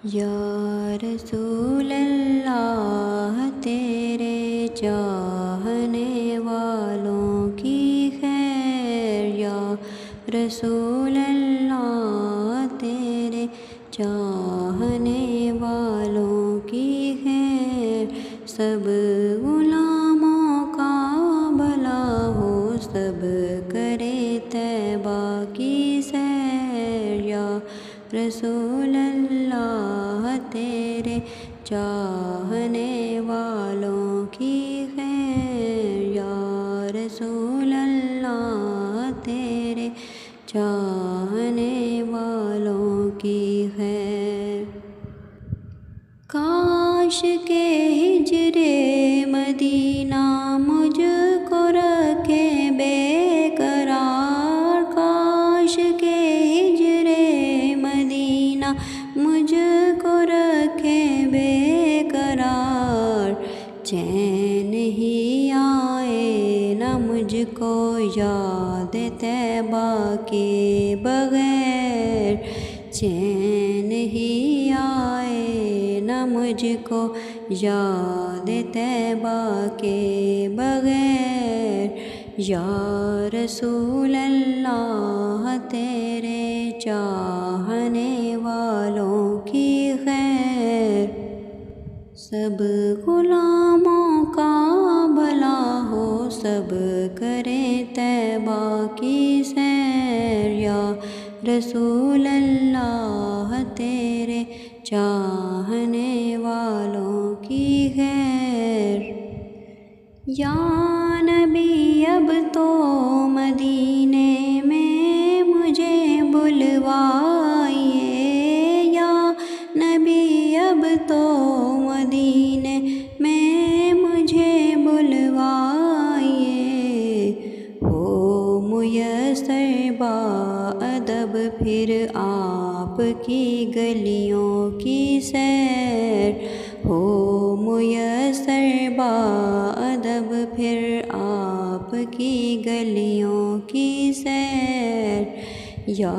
یا رسول اللہ تیرے چاہنے والوں کی خیر، یا رسول اللہ تیرے چاہنے والوں کی خیر، سب غلاموں کا بھلا ہو، سب کرے طیبہ کی سیر، یا رسول اللہ تیرے چاہنے والوں کی خیر، یا رسول اللہ تیرے چاہنے والوں کی خیر۔ کاش کہ ہجر مدینہ مجھ کو رکھے بے قرار، کاش کہ ہجر مدینہ مجھ کو رکھے بے قرار، چین ہی آئے نہ مجھ کو یاد طیبہ کے بغیر، چین ہی آئے نہ مجھ کو یاد طیبہ کے بغیر، یا رسول اللہ تیرے چاہنے والوں کی خیر، سب غلاموں کا بھلا ہو، سب کرے طیبہ کی سیر، یا رسول اللہ تیرے چاہنے والوں کی خیر۔ یا نبی اب تو مدینے میں مجھے بلوائیے، یا نبی اب تو مدینے میں مجھے بلوائیے، ہو میسر باادب پھر آپ کی گلیوں کی سیر، ہو میسر باادب پھر آپ کی گلیوں کی سیر، یا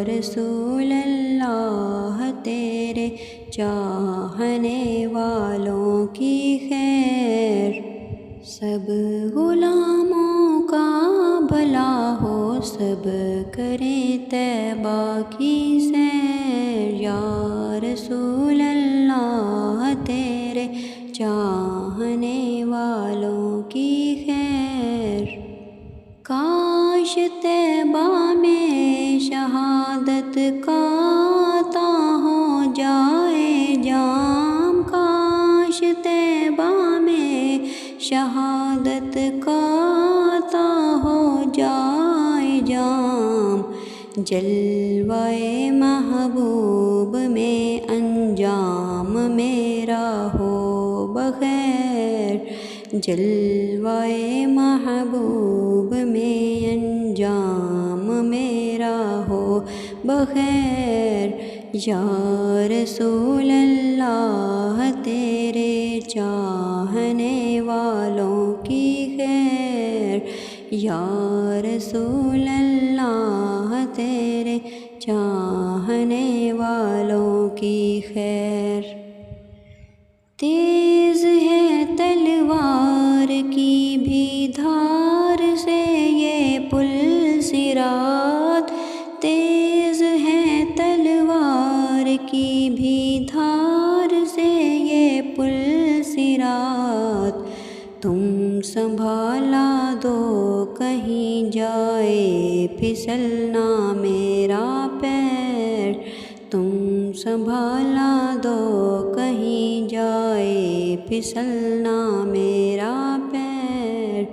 رسول اللہ تیرے چاہنے والوں کی خیر، سب غلاموں کا بھلا ہو، سب کرے طیبہ کی سیر، یا رسول اللہ تیرے چاہنے والوں کی خیر۔ کاش طیبہ میں شہادت کا عطا ہو جائے جام، کاش طیبہ میں شہادت کا عطا ہو جائے جام، جلوہ محبوب میں انجام میرا ہو بخیر، جلوہ محبوب میں انجام میرا ہو بخیر، یا رسول اللہ تیرے چاہنے والوں کی خیر، یا رسول اللہ تیرے چاہنے والوں کی خیر۔ تیز ہے تلوار کی بھی دھار سے یہ پل صراط، تیز ہے تلوار کی بھی دھار سے یہ پل صراط، تم سنبھالا دو کہیں جائے پھسلنا میرا پیر، تم سنبھالا دو کہیں جائے پھسلنا میرا پیر،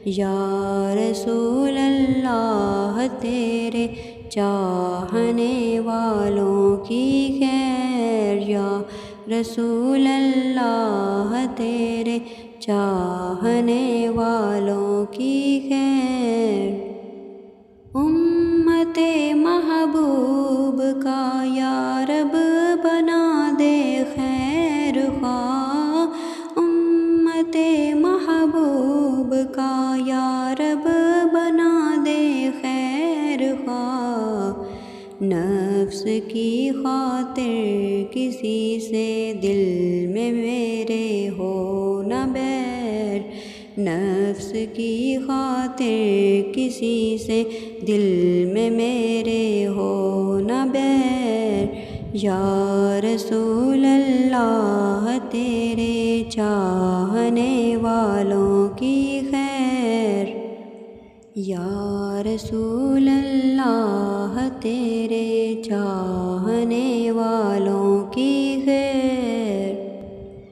یا رسول اللہ تیرے چاہنے والوں کی خیر، یا رسول اللہ تیرے چاہنے والوں کی خیر۔ امت محبوب کا یا رب بنا دے خیر خواہ، امت محبوب کا یا رب بنا دے خیر خواہ، نفس کی خاطر کسی سے دل میں میرے ہو نہ بیر، نفس کی خاطر کسی سے دل میں میرے ہو نہ بیر، یا رسول اللہ تیرے چاہنے والوں کی خیر، یا رسول اللہ تیرے چاہنے والوں کی خیر۔